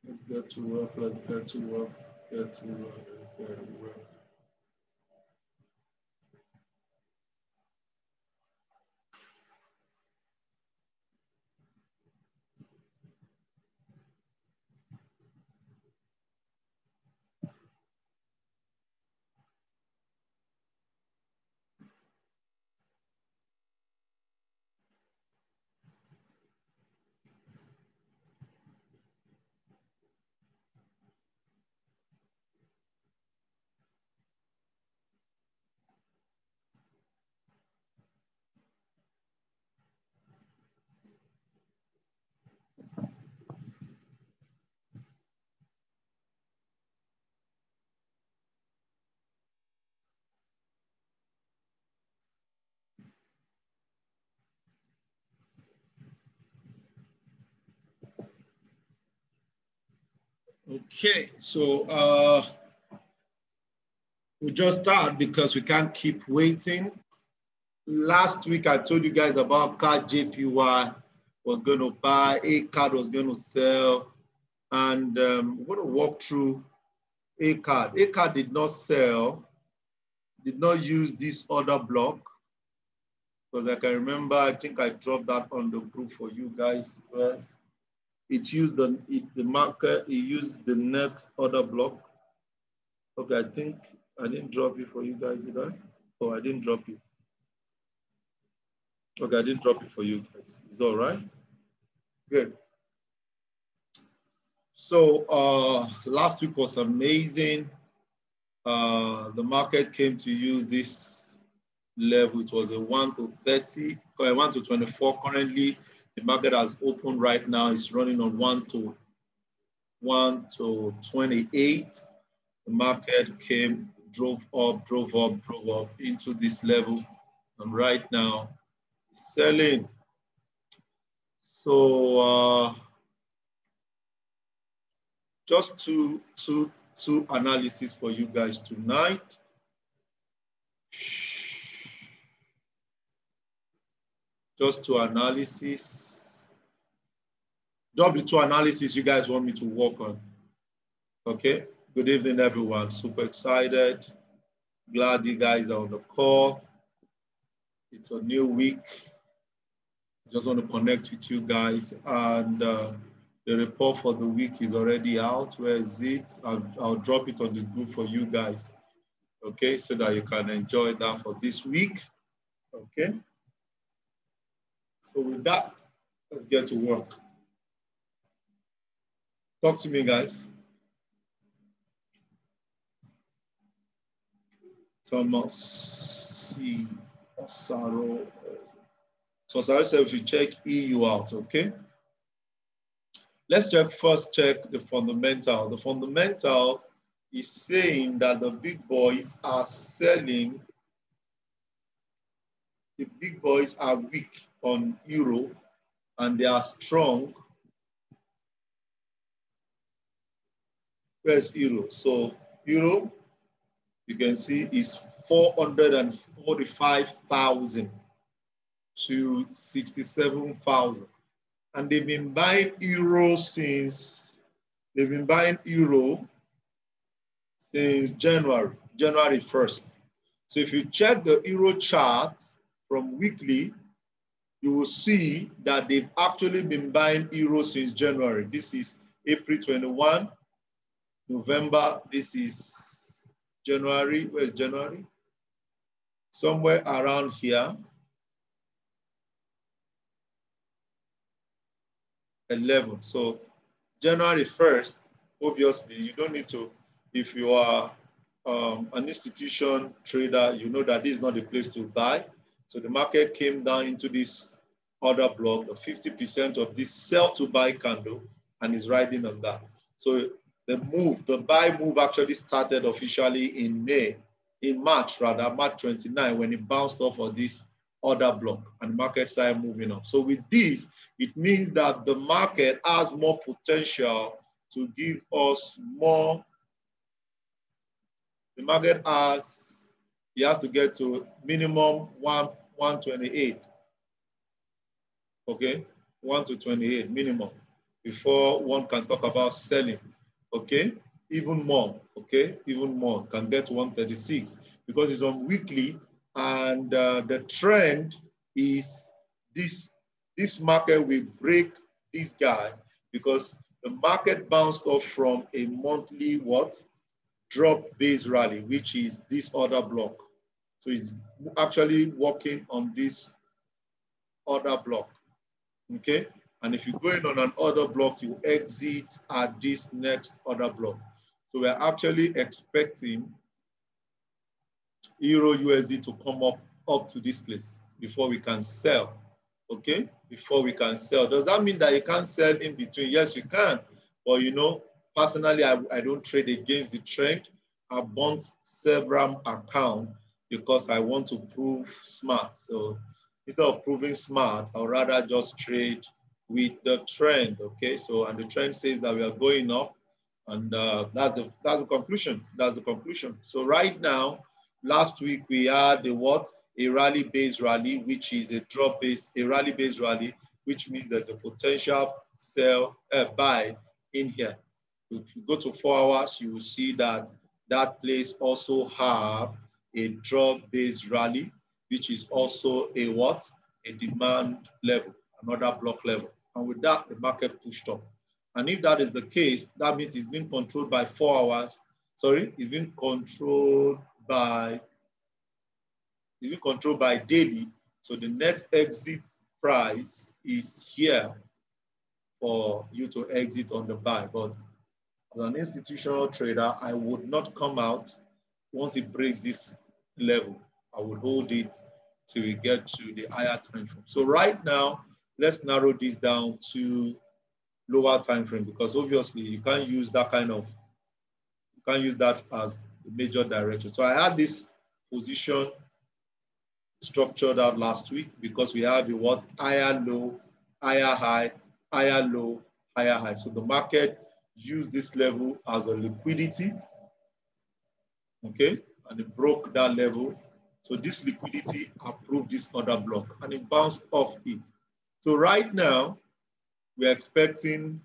Let's get to work. Let's get to work. Let's get to work. Let's get to work. Okay, so we'll just start because we can't keep waiting. Last week, I told you guys about card JPY was going to buy, A card was going to sell, and we're going to walk through A card. A card did not sell, did not use this order block, because I can remember, I think I dropped that on the group for you guys. Well, it used the market, it used the next order block. Okay, I think I didn't drop it for you guys, did I? Oh, I didn't drop it. Okay, I didn't drop it for you guys. It's all right. Good. So last week was amazing. The market came to use this level. It was a 1 to 30, 1 to 24. Currently, the market has opened right now. It's running on 1 to 28. The market came, drove up into this level. And right now, it's selling. So just two analysis for you guys tonight. Just two analysis. W2 analysis you guys want me to work on. Okay. Good evening, everyone. Super excited. Glad you guys are on the call. It's a new week. Just want to connect with you guys. And the report for the week is already out. Where is it? I'll drop it on the group for you guys. Okay, so that you can enjoy that for this week. Okay. So with that, let's get to work. Talk to me, guys. Thomas C. Osaro. So Osaro said we should check EU out, okay? Let's first check the fundamental. The fundamental is saying that the big boys are selling. The big boys are weak on euro and they are strong. Where's euro? So euro, you can see, is 445,000 to 67,000. And they've been buying euro since January 1st. So if you check the euro chart from weekly, you will see that they've actually been buying euro since January. This is April 21, November, this is January. Where's January? Somewhere around here. 11. So January 1st, obviously, you don't need to, if you are an institution trader, you know that this is not the place to buy. So the market came down into this order block, the 50% of this sell to buy candle, and is riding on that. So the buy move actually started officially in March 29, when it bounced off of this order block and the market started moving up. So with this, it means that the market has more potential to give us more. The market has to get to minimum 128. Okay, 1 to 28 minimum, before one can talk about selling, okay? Even more, okay? Even more, can get 136 because it's on weekly, and the trend is this market will break this guy because the market bounced off from a monthly what? Drop base rally, which is this other block. So it's actually working on this other block, okay? And if you're going on an order block, you exit at this next order block. So we're actually expecting Euro USD to come up to this place before we can sell, okay? Before we can sell. Does that mean that you can't sell in between? Yes, you can. But you know, personally, I don't trade against the trend. I bought several accounts because I want to prove smart. So instead of proving smart, I'd rather just trade with the trend, okay? So, and the trend says that we are going up, and that's the conclusion. That's the conclusion. So right now, last week we had a what? A rally-based rally, which is a drop-based, a rally-based rally, which means there's a potential sell, buy in here. If you go to 4 hours, you will see that that place also have a drop-based rally, which is also a what? A demand level, another block level. And with that, the market pushed up. And if that is the case, that means it's being controlled by 4 hours. Sorry, it's being controlled by daily. So the next exit price is here for you to exit on the buy. But as an institutional trader, I would not come out once it breaks this level. I would hold it till we get to the higher time frame. So right now, let's narrow this down to lower time frame, because obviously you can't use that as the major direction. So I had this position structured out last week because we have the what? Higher low, higher high, higher low, higher high. So the market used this level as a liquidity, okay? And it broke that level. So this liquidity approved this other block and it bounced off it. So right now, we're expecting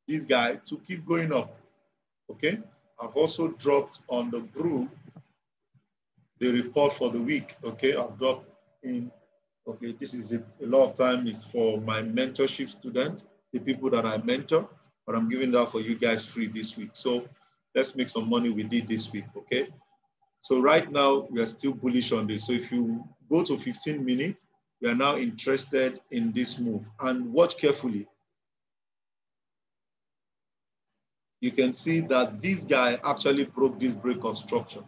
this guy to keep going up, okay? I've also dropped on the group the report for the week, okay? I've dropped in, okay, this is a lot of time is for my mentorship student, the people that I mentor, but I'm giving that for you guys free this week. So let's make some money with it this week, okay? So right now, we are still bullish on this. So if you go to 15 minutes, we are now interested in this move. And watch carefully. You can see that this guy actually broke this break of structure.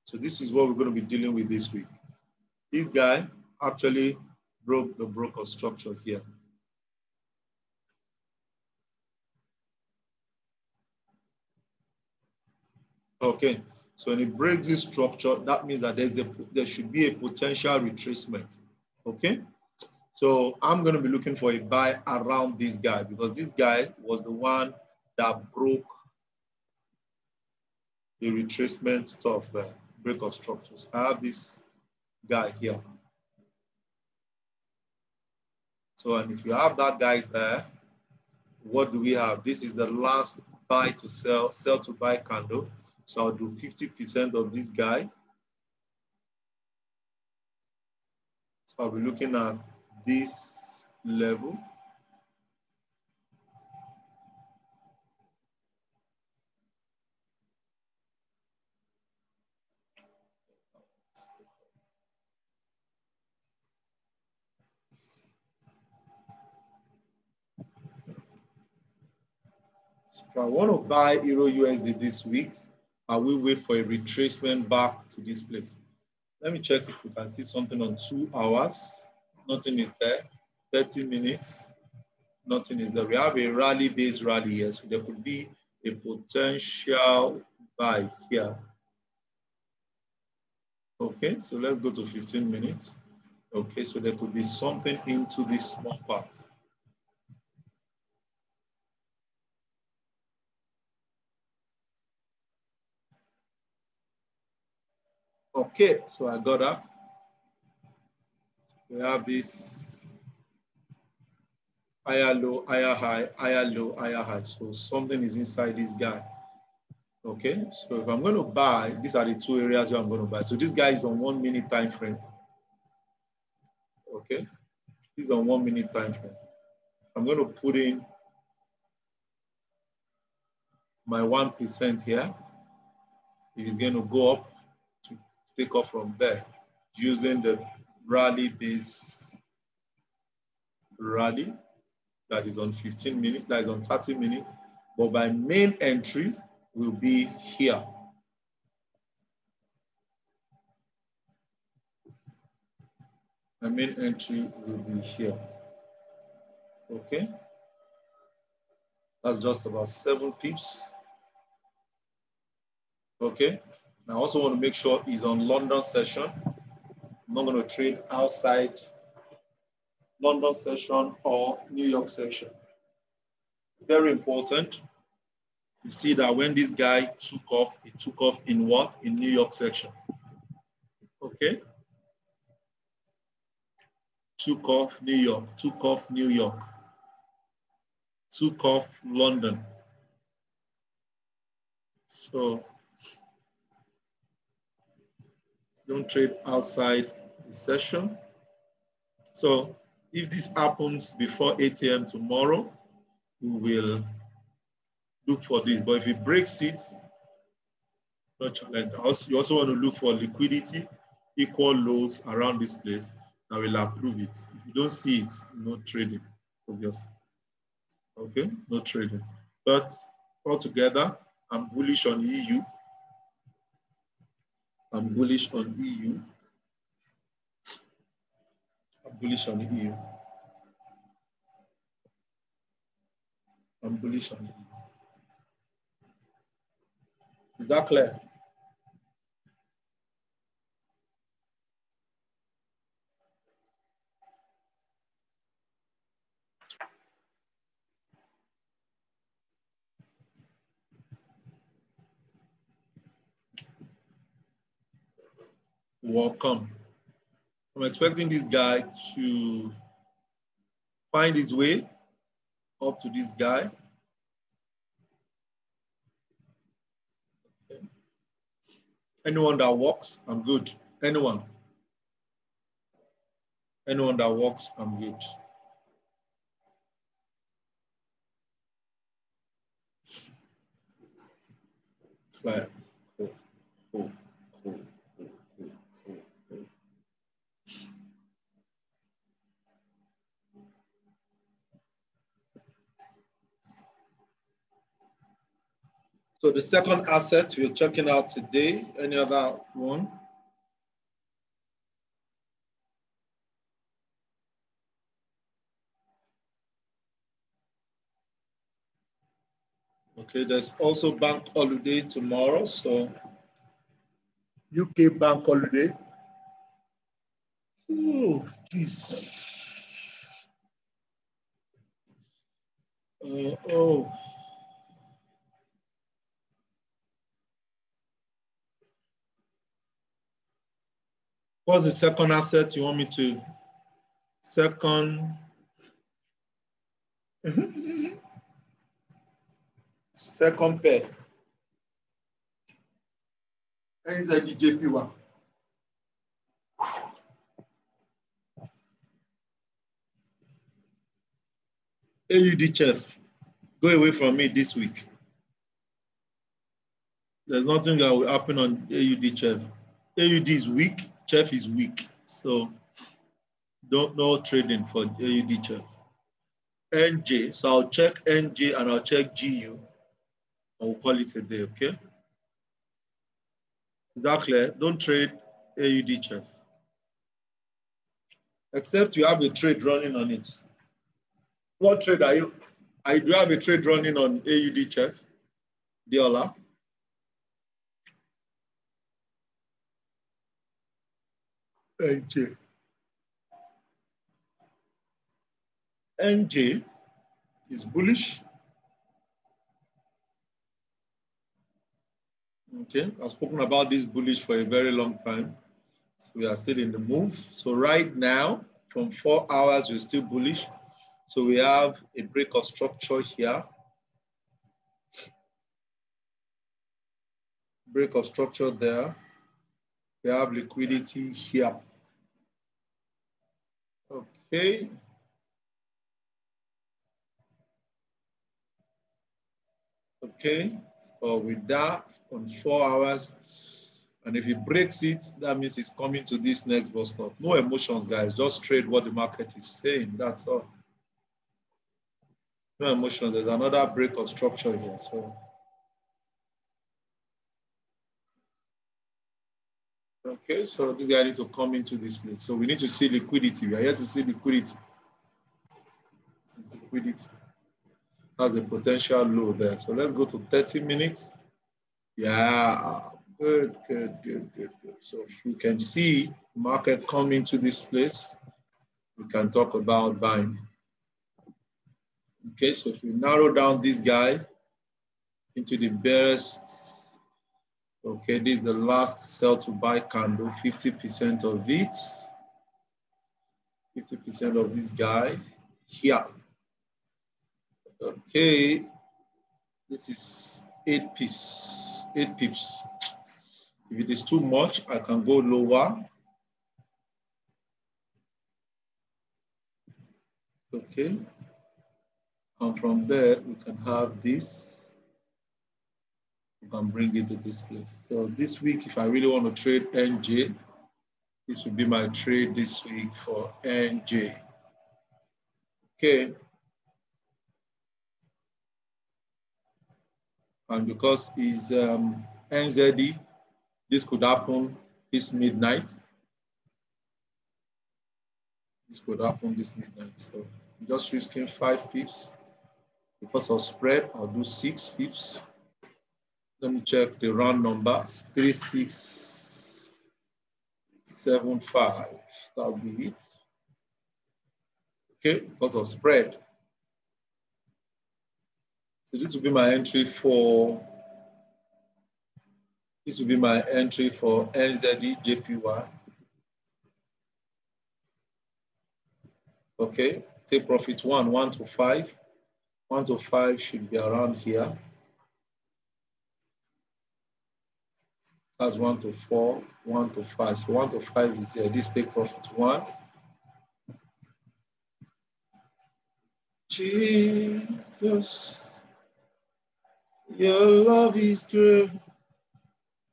So this is what we're going to be dealing with this week. This guy actually broke the break of structure here. Okay, so when it breaks this structure, that means that there should be a potential retracement. Okay, so I'm going to be looking for a buy around this guy because this guy was the one that broke the retracement stuff there, break of structures. I have this guy here. So, and if you have that guy there, what do we have? This is the last buy to sell, sell to buy candle. So I'll do 50% of this guy. So I'll be looking at this level. So I want to buy Euro USD this week. I will wait for a retracement back to this place. Let me check if we can see something on 2 hours. Nothing is there. 30 minutes. Nothing is there. We have a rally-based rally here, so there could be a potential buy here. Okay, so let's go to 15 minutes. Okay, so there could be something into this small part. Okay, so I got that. We have this higher low, higher high, higher low, higher high. So something is inside this guy. Okay, so if I'm going to buy, these are the two areas where I'm going to buy. So this guy is on 1 minute time frame. Okay, this is on 1 minute time frame. I'm going to put in my 1% here. It is going to go up to take off from there using the rally base rally that is on 15 minutes, that is on 30 minutes. But my main entry will be here. My main entry will be here. Okay. That's just about 7 pips. Okay. I also want to make sure it's on London session. I'm not going to trade outside London session or New York session. Very important. You see that when this guy took off, it took off in what? In New York section. Okay. Took off New York, took off New York, took off London. So don't trade outside the session. So if this happens before 8 a.m. tomorrow, we will look for this. But if it breaks it, no challenge. You also want to look for liquidity, equal lows around this place. I will approve it. If you don't see it, no trading, obviously. Okay, no trading. But altogether, I'm bullish on EU. I'm bullish on EU. I'm bullish on EU. I'm bullish on EU. Is that clear? Welcome. I'm expecting this guy to find his way up to this guy. Okay. Anyone that walks, I'm good. Anyone that walks, I'm good. Clear. Cool. Cool. Cool. So the second asset we're checking out today, any other one? Okay, there's also bank holiday tomorrow, so UK bank holiday. Oh, jeez. Oh. What's the second asset you want me to? Second. Second pair. NZDJPY. AUD chef. Go away from me this week. There's nothing that will happen on AUD chef. AUD is weak, chef is weak. So don't know trading for AUD chef. NJ, so I'll check NJ and I'll check GU. I will call it a day, okay? Is that clear? Don't trade AUD chef. Except you have a trade running on it. What trade are you? I do have a trade running on AUD chef, Diola. NJ. NJ is bullish. Okay, I've spoken about this bullish for a very long time. So we are still in the move. So right now, from 4 hours, we're still bullish. So we have a break of structure here. Break of structure there. We have liquidity here. Okay. Okay. So with that, on 4 hours, and if it breaks it, that means it's coming to this next bus stop. No emotions, guys. Just trade what the market is saying. That's all. No emotions. There's another break of structure here. So, okay. So this guy needs to come into this place. So we need to see liquidity. We are here to see liquidity. Liquidity has a potential low there. So let's go to 30 minutes. Yeah. Good, good, good, good, good. So if you can see market come into this place, we can talk about buying. Okay, so if we narrow down this guy into the best, okay, this is the last sell to buy candle, 50% of it, 50% of this guy here. Okay, this is 8 pips, 8 pips. If it is too much, I can go lower. Okay, and from there, we can have this. We can bring it to this place. So this week, if I really want to trade NJ, this will be my trade this week for NJ. Okay. And because it's NZD, this could happen this midnight. This could happen this midnight. So I'm just risking 5 pips. Because of spread, I'll do 6 pips. Let me check the round numbers. 3675. That'll be it. Okay, because of spread. So this will be my entry for NZD JPY. Okay, take profit 1 to 5. 1 to 5 should be around here. That's 1 to 4, 1 to 5. So 1 to 5 is here. This take profit 1. Jesus, your love is great.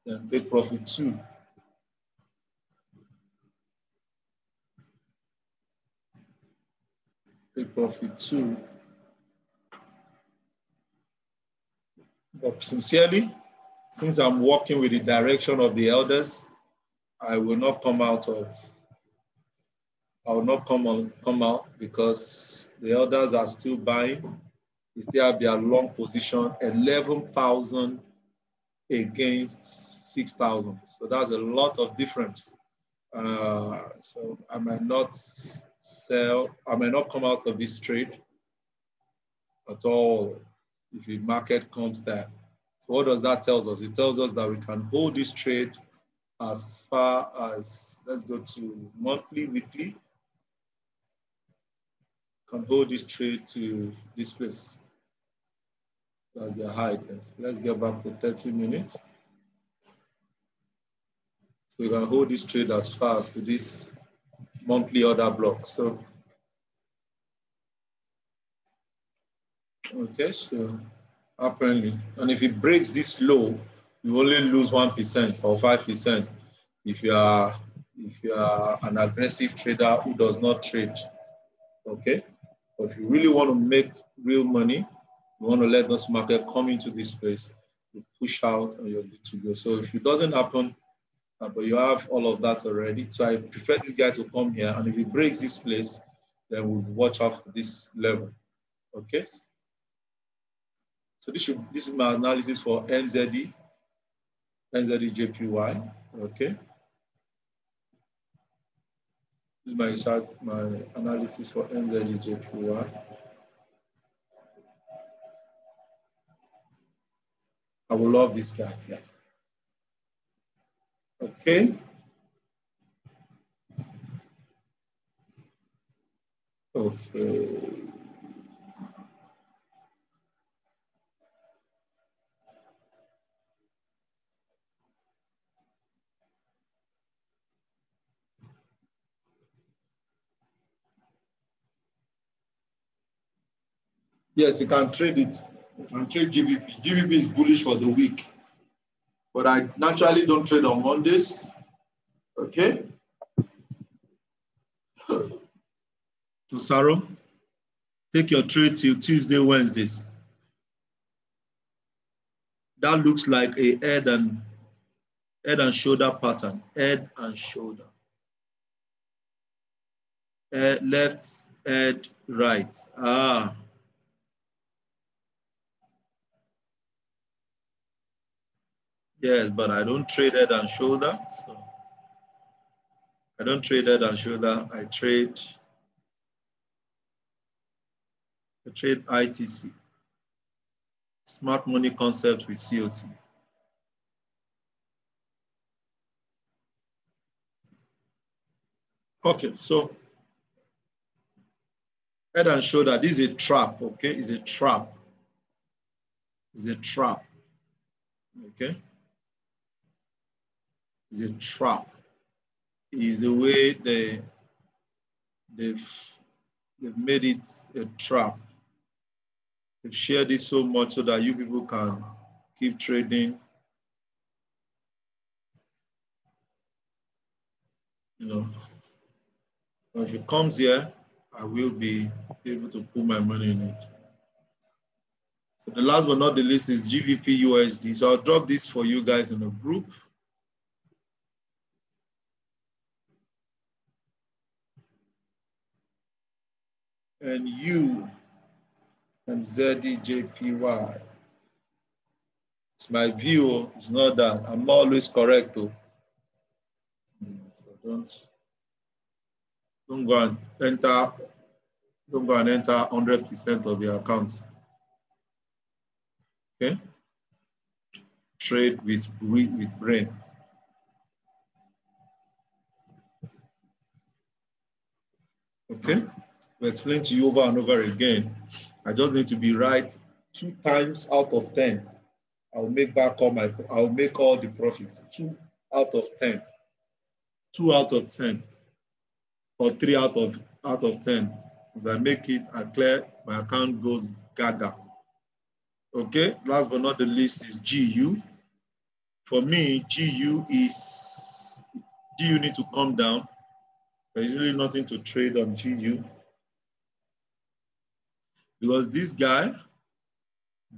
Then take profit 2. Take profit 2. But sincerely, since I'm working with the direction of the elders, I will not come out because the elders are still buying. They still have their long position, 11,000 against 6,000. So that's a lot of difference. So I might not sell, I might not come out of this trade at all if the market comes there. So what does that tell us? It tells us that we can hold this trade as far as, let's go to monthly, weekly. Can hold this trade to this place. That's the high. Let's get back to 30 minutes. So we can hold this trade as far as to this monthly order block. So, okay, so apparently, and if it breaks this low, you only lose 1% or 5% if you are an aggressive trader who does not trade. Okay, but if you really want to make real money, you want to let this market come into this place, you push out and you're good to go. So if it doesn't happen, but you have all of that already. So I prefer this guy to come here, and if he breaks this place, then we'll watch out for this level. Okay. So this is my analysis for NZD JPY. Okay. This is my analysis for NZD JPY. I will love this guy here. Okay. Okay. Yes, you can trade it. You can trade GBP. GBP is bullish for the week. But I naturally don't trade on Mondays. Okay? So, Saro, take your trade till Tuesday, Wednesdays. That looks like a head and shoulder pattern. Head and shoulder. Left, head, right. Ah. Yes, but I don't trade head and shoulder. So I don't trade head and shoulder. I trade ITC. Smart money concept with COT. Okay, so head and shoulder, this is a trap, okay? It's a trap. It's a trap, okay? It's a trap. It's the way they've made it a trap. They've shared it so much so that you people can keep trading. You know, if it comes here, I will be able to put my money in it. So the last but not the least is GBP USD. So I'll drop this for you guys in the group. And you and ZDJPY. It's my view. It's not that. I'm not always correct though. So don't go and enter 100% of your accounts. Okay? Trade with brain. Okay? We explain to you over and over again. I just need to be right 2 times out of 10. I'll make all the profits. 2 out of 10. 2 out of 10. Or 3 out of 10. As I make it, I clear, my account goes gaga. Okay, last but not the least is GU. For me, GU needs to come down. There's usually nothing to trade on GU because this guy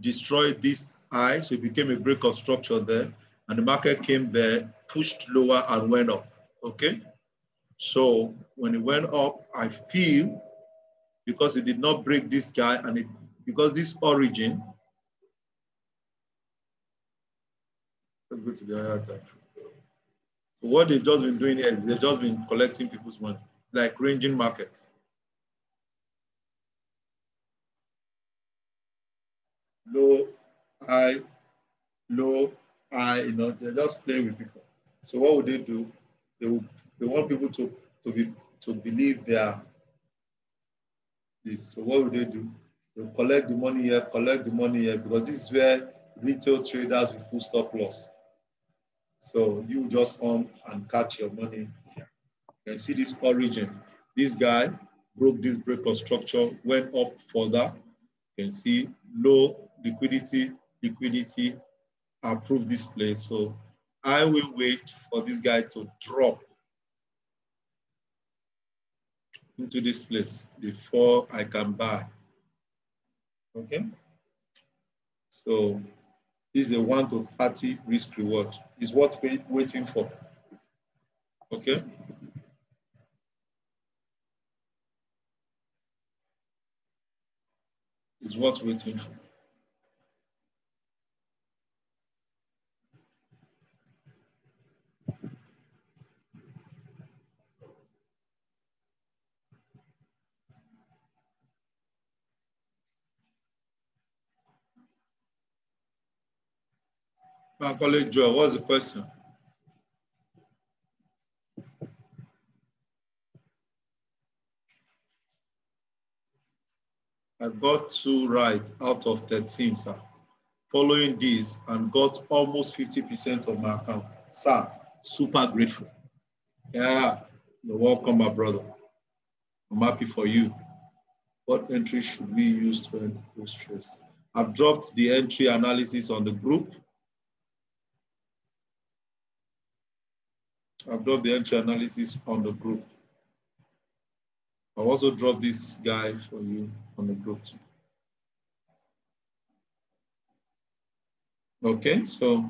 destroyed this high, so it became a break of structure there, and the market came there, pushed lower and went up. Okay, so when it went up, I feel because it did not break this guy and because this origin. Let's go to the higher time. So what they've just been doing here is they've just been collecting people's money, like ranging market. Low, high, low, high, they're just playing with people. So what would they do? They want people to believe they are this. So what would they do? They'll collect the money here, because this is where retail traders will full stop loss. So you just come and catch your money here. You can see this origin. This guy broke this break of structure, went up further. You can see low liquidity, approve this place. So I will wait for this guy to drop into this place before I can buy. Okay. So this is a 1 to 30 risk reward. Is what we're waiting for. Okay. Is what we're waiting for. My colleague Joel, what's the question? I got 2 right out of 13, sir. Following this and got almost 50% of my account. Sir, super grateful. Yeah, you're welcome, my brother. I'm happy for you. What entry should we use to enforce stress? I've dropped the entry analysis on the group. I've dropped the entry analysis on the group. I'll also drop this guy for you on the group too. Okay, so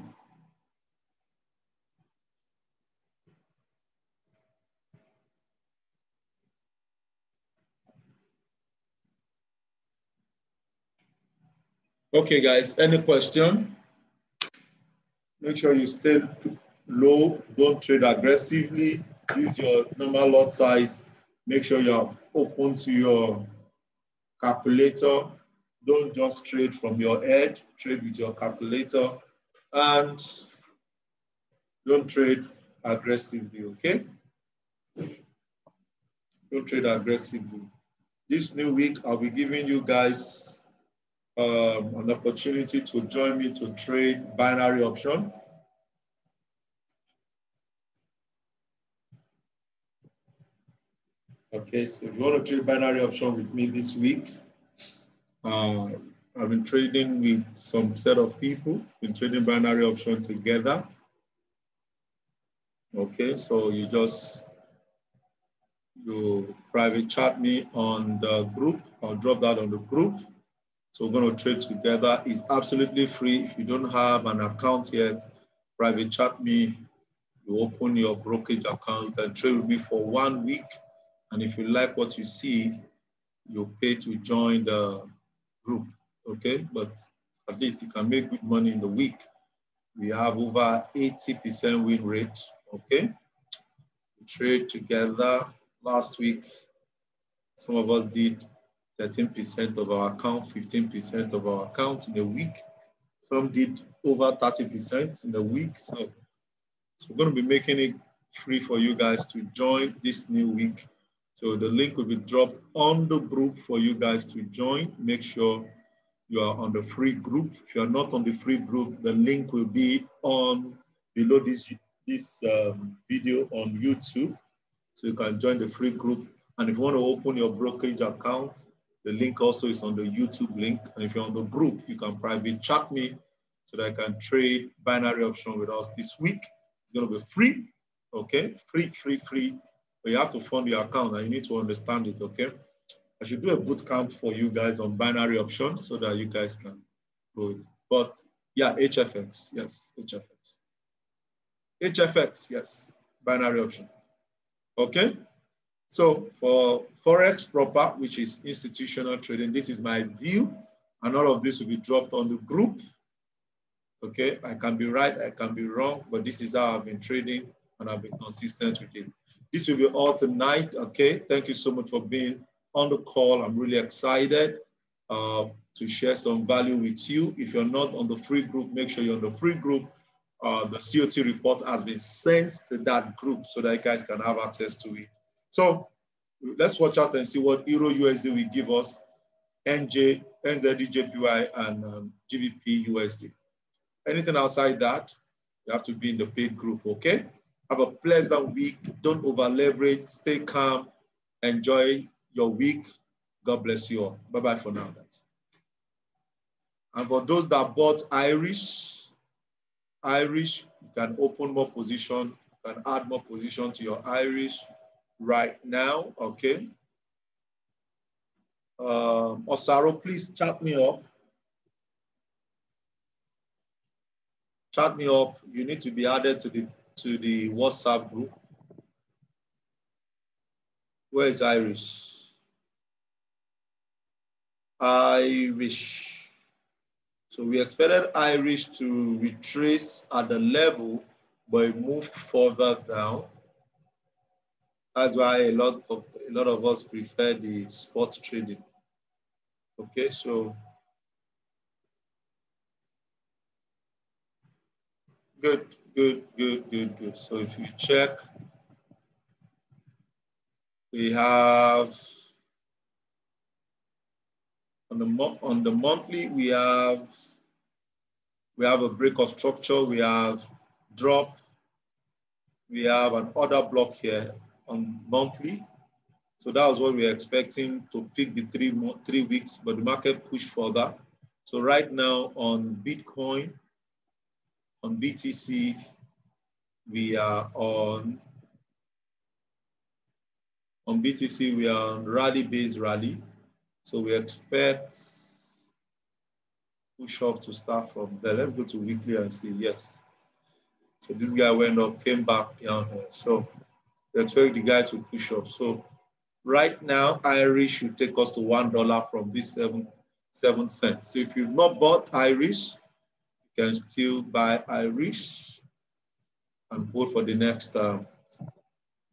okay, guys, any question? Make sure you stay low, don't trade aggressively, use your normal lot size, make sure you're open to your calculator, don't just trade from your head, trade with your calculator, and don't trade aggressively, okay? Don't trade aggressively. This new week, I'll be giving you guys an opportunity to join me to trade binary option. Okay, so if you want to trade binary option with me this week, I've been trading with some set of people, been trading binary option together. Okay, so you private chat me on the group. I'll drop that on the group. So we're going to trade together. It's absolutely free. If you don't have an account yet, private chat me. You open your brokerage account and trade with me for 1 week. And if you like what you see, you pay to join the group. Okay, but at least you can make good money in the week. We have over 80% win rate. Okay, we trade together. Last week, some of us did 13% of our account, 15% of our account in a week. Some did over 30% in a week. So we're going to be making it free for you guys to join this new week. So the link will be dropped on the group for you guys to join. Make sure you are on the free group. If you are not on the free group, the link will be on below this video on YouTube. So you can join the free group. And if you want to open your brokerage account, the link also is on the YouTube link. And if you're on the group, you can private chat me so that I can trade binary option with us this week. It's going to be free, okay? Free. But you have to fund your account and you need to understand it, okay? I should do a boot camp for you guys on binary options so that you guys can go. But yeah, HFX, yes, HFX. HFX, yes, binary option. Okay, so for Forex Broker, which is institutional trading, this is my view, and all of this will be dropped on the group. Okay, I can be right, I can be wrong, but this is how I've been trading and I've been consistent with it. This will be all tonight. Okay, thank you so much for being on the call. I'm really excited to share some value with you. If you're not on the free group, make sure you're on the free group. The COT report has been sent to that group so that you guys can have access to it. So let's watch out and see what Euro USD will give us, NZD JPY, and GBP USD. Anything outside that, you have to be in the paid group, okay? Have a pleasant week. Don't over leverage. Stay calm. Enjoy your week. God bless you all. Bye-bye for now, guys. And for those that bought Irish, you can open more position, you can add more position to your Irish right now, okay? Osaro, please chat me up. Chat me up. You need to be added to the WhatsApp group. Where is Irish? Irish. So we expected Irish to retrace at the level, but it moved further down. That's why a lot of us prefer the spot trading. Okay, so good. So if you check, we have on the monthly, we have a break of structure, we have drop, we have an order block here on monthly. So that was what we were expecting to pick the 3 weeks, but the market pushed further. So right now on Bitcoin, on BTC, we are on BTC, we are on rally-based rally. So we expect push up to start from there. Let's go to weekly and see. Yes. So this guy went up, came back down here. So we expect the guy to push up. So right now, Irish should take us to $1 from this 7 cents. So if you've not bought Irish, you can still buy Irish and hold for the next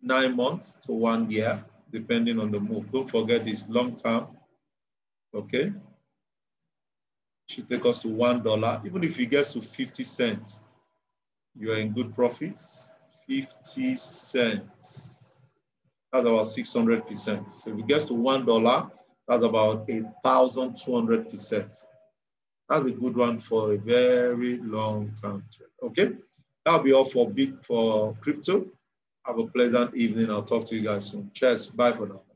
9 months to 1 year, depending on the move. Don't forget this long term. Okay. Should take us to $1. Even if it gets to 50 cents, you are in good profits. 50 cents. That's about 600%. So if it gets to $1, that's about 1,200%. That's a good one for a very long time trade. Okay, that'll be all for crypto. Have a pleasant evening. I'll talk to you guys soon. Cheers. Bye for now.